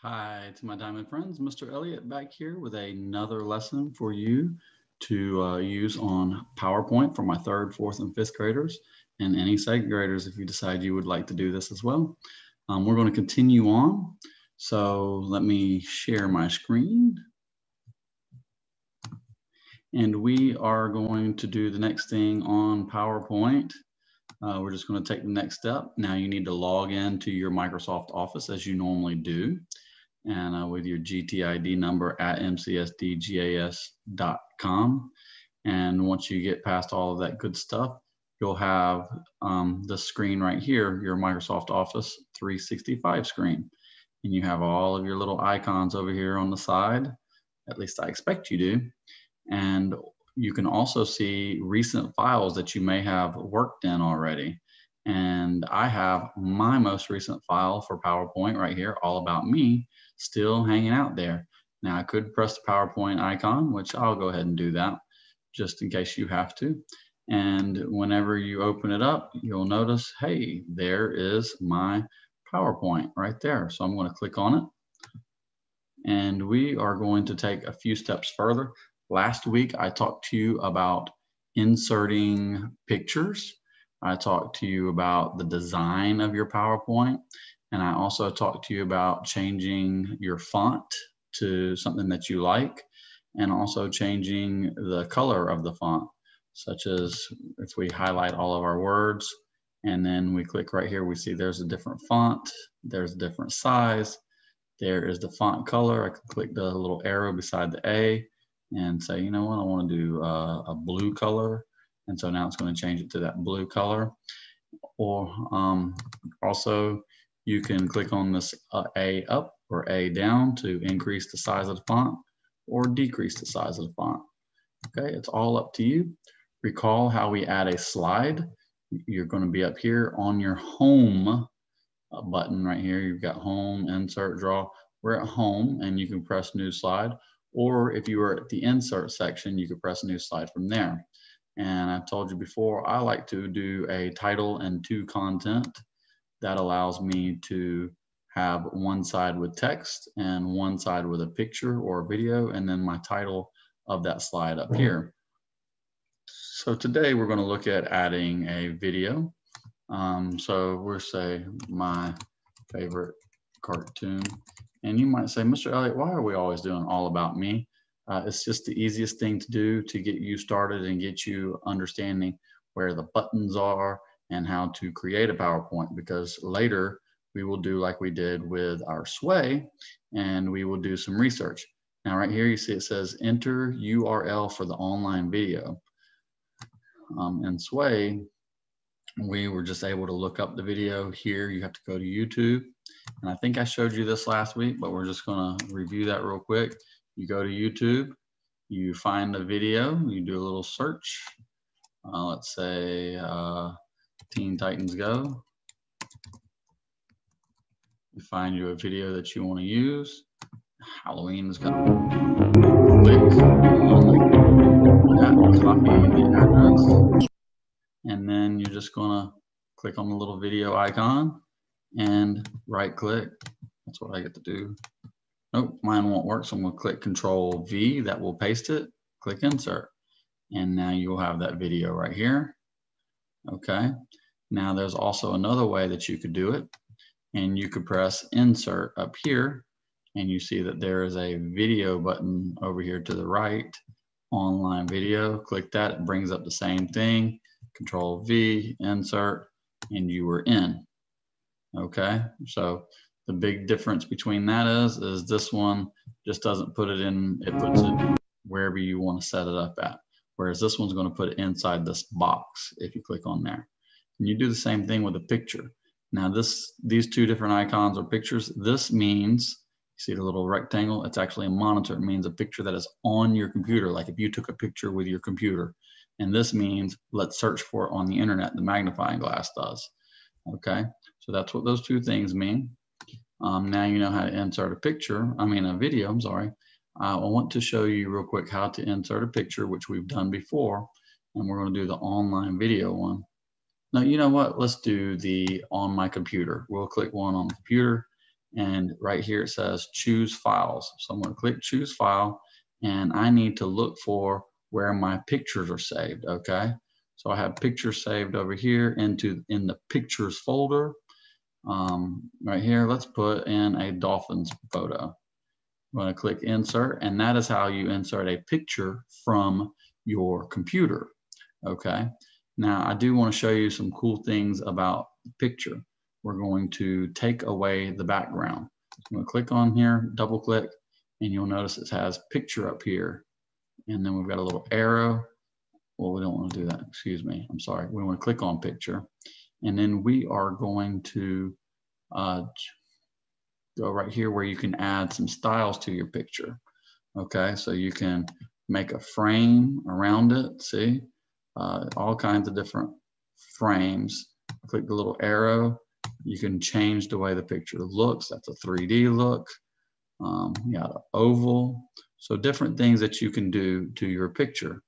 Hi to my diamond friends, Mr. Elliott back here with another lesson for you to use on PowerPoint for my third, fourth, and fifth graders, and any second graders if you decide you would like to do this as well. We're going to continue on. So let me share my screen. And we are going to do the next thing on PowerPoint. We're just going to take the next step. Now you need to log in to your Microsoft Office as you normally do. And with your GTID number at mcsdgas.com. And once you get past all of that good stuff, you'll have the screen right here, your Microsoft Office 365 screen. And you have all of your little icons over here on the side, at least I expect you do. And you can also see recent files that you may have worked in already. And I have my most recent file for PowerPoint right here, all about me, still hanging out there. Now I could press the PowerPoint icon, which I'll go ahead and do that just in case you have to. And whenever you open it up, you'll notice, hey, there is my PowerPoint right there. So I'm going to click on it. And we are going to take a few steps further. Last week, I talked to you about inserting pictures. I talked to you about the design of your PowerPoint. And I also talked to you about changing your font to something that you like, and also changing the color of the font, such as if we highlight all of our words, and then we click right here, we see there's a different font, there's a different size, there is the font color. I can click the little arrow beside the A and say, you know what, I want to do a blue color. And so now it's going to change it to that blue color. Or also, you can click on this A up or A down to increase the size of the font or decrease the size of the font. Okay, it's all up to you. Recall how we add a slide. You're going to be up here on your home button right here. You've got home, insert, draw. We're at home and you can press new slide. Or if you were at the insert section, you could press a new slide from there. And I've told you before, I like to do a title and two content. That allows me to have one side with text and one side with a picture or a video, and then my title of that slide up here. So today we're going to look at adding a video. So we'll say my favorite cartoon. And you might say, Mr. Elliott, why are we always doing all about me? It's just the easiest thing to do to get you started and get you understanding where the buttons are and how to create a PowerPoint, because later we will do like we did with our Sway, and we will do some research. Now right here you see it says enter URL for the online video. In Sway, we were just able to look up the video. Here you have to go to YouTube. And I think I showed you this last week, but we're just going to review that real quick. You go to YouTube, you find the video, you do a little search. Let's say Teen Titans Go. You find you a video that you want to use. Halloween is coming. Click on that, copy the address, and then you're just going to click on the little video icon and right click. That's what I get to do. Nope, mine won't work, so I'm going to click Control V. That will paste it. Click Insert. And now you'll have that video right here. Okay. Now there's also another way that you could do it. And you could press Insert up here. And you see that there is a video button over here to the right. Online video. Click that. It brings up the same thing. Control V, Insert, and you were in. Okay. So the big difference between that is this one just doesn't put it in, it puts it wherever you want to set it up at. Whereas this one's going to put it inside this box if you click on there. And you do the same thing with a picture. Now these two different icons are pictures. This means, you see the little rectangle, it's actually a monitor. It means a picture that is on your computer, like if you took a picture with your computer. And this means let's search for it on the internet, the magnifying glass does. Okay, so that's what those two things mean. Now you know how to insert a video, I'm sorry. I want to show you real quick how to insert a picture, which we've done before, and we're going to do the online video one. Now, you know what? Let's do the on my computer. We'll click one on the computer, And right here it says choose files. So I'm going to click choose file, and I need to look for where my pictures are saved. Okay, so I have pictures saved over here in the pictures folder. Right here, let's put in a dolphin's photo. I'm going to click insert, and that is how you insert a picture from your computer. Okay, now I do want to show you some cool things about the picture. We're going to take away the background. I'm going to click on here, double click, and you'll notice it has picture up here. And then we've got a little arrow. Well, we don't want to do that. Excuse me. I'm sorry. We want to click on picture. And then we are going to go right here where you can add some styles to your picture. Okay, so you can make a frame around it. See, all kinds of different frames. Click the little arrow. You can change the way the picture looks. That's a 3D look. You got an oval. So different things that you can do to your picture.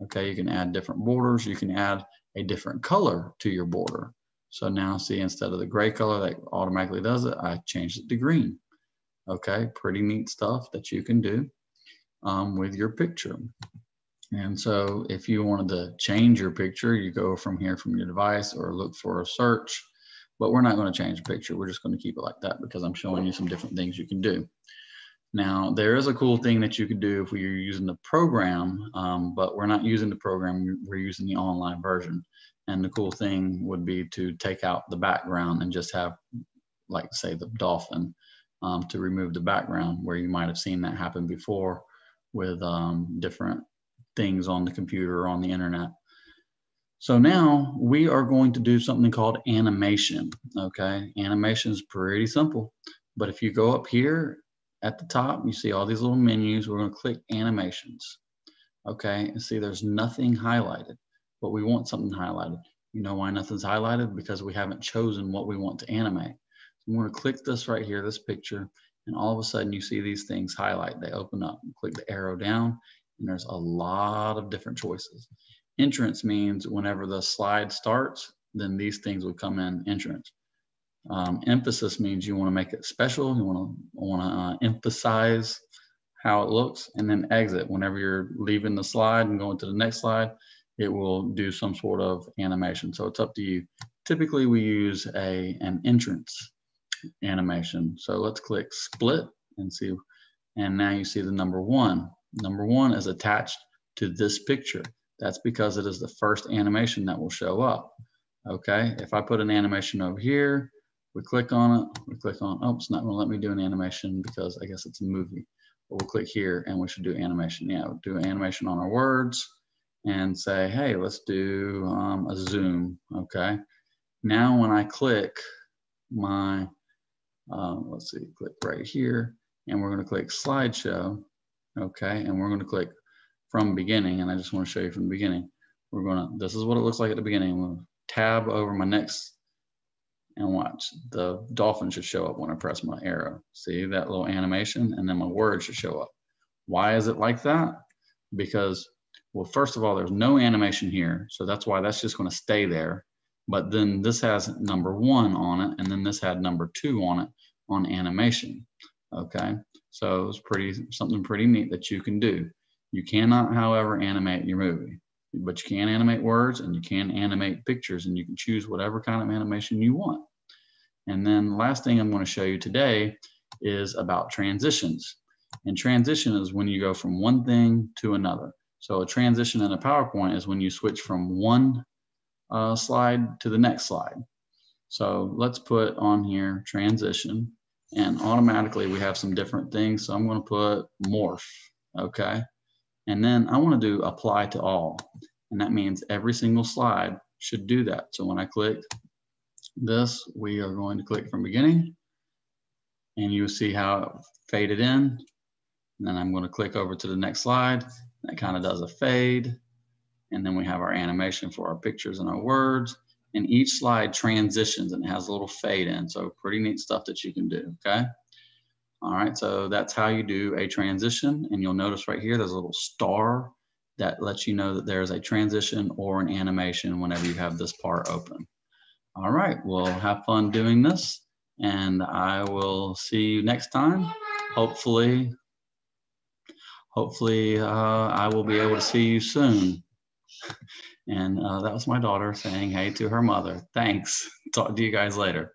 Okay, you can add different borders. You can add a different color to your border. So now see, instead of the gray color that automatically does it, I changed it to green. Okay, pretty neat stuff that you can do with your picture. And so if you wanted to change your picture, you go from here from your device or look for a search, but we're not going to change the picture. We're just going to keep it like that because I'm showing you some different things you can do. Now, there is a cool thing that you could do if you're using the program, but we're not using the program, we're using the online version. And the cool thing would be to take out the background and just have, like, say, the dolphin to remove the background, where you might have seen that happen before with different things on the computer or on the internet. So now we are going to do something called animation. Okay, animation is pretty simple, but if you go up here at the top, you see all these little menus. We're going to click animations. Okay, and see there's nothing highlighted, but we want something highlighted. You know why nothing's highlighted? Because we haven't chosen what we want to animate. So I'm going to click this right here, this picture, and all of a sudden you see these things highlight. They open up. Click the arrow down, and there's a lot of different choices. Entrance means whenever the slide starts, then these things will come in entrance. Emphasis means you want to make it special. You want to emphasize how it looks. And then exit, whenever you're leaving the slide and going to the next slide, it will do some sort of animation. So it's up to you. Typically we use an entrance animation. So let's click split and see. And now you see the number one. Number one is attached to this picture. That's because it is the first animation that will show up. Okay, if I put an animation over here, we click on it, we click on, oh, it's not going to let me do an animation because I guess it's a movie. But we'll click here and we should do animation. Yeah, we'll do animation on our words and say, hey, let's do a zoom. Okay, now when I click my, let's see, click right here, and we're going to click slideshow. Okay, and we're going to click from beginning, and I just want to show you from the beginning. We're going to, this is what it looks like at the beginning. I'm going to tab over my next, and watch, the dolphin should show up when I press my arrow. See that little animation, and then my word should show up. Why is it like that? Because, well, first of all, there's no animation here, so that's why that's just going to stay there. But then this has number one on it, and then this had number two on it on animation. Okay, so it's something pretty neat that you can do. You cannot, however, animate your movie, but you can animate words and you can animate pictures, and you can choose whatever kind of animation you want. And then the last thing I'm going to show you today is about transitions. And transition is when you go from one thing to another. So a transition in a PowerPoint is when you switch from one slide to the next slide. So let's put on here transition, and automatically we have some different things. So I'm going to put morph. Okay. And then I want to do apply to all. And that means every single slide should do that. So when I click this, we are going to click from beginning, and you'll see how it faded in. And then I'm going to click over to the next slide. That kind of does a fade. And then we have our animation for our pictures and our words. And each slide transitions and it has a little fade in. So pretty neat stuff that you can do, okay? All right, so that's how you do a transition. And you'll notice right here, there's a little star that lets you know that there's a transition or an animation whenever you have this part open. All right, well, have fun doing this, and I will see you next time. Hopefully, I will be able to see you soon. And that was my daughter saying hey to her mother. Thanks. Talk to you guys later.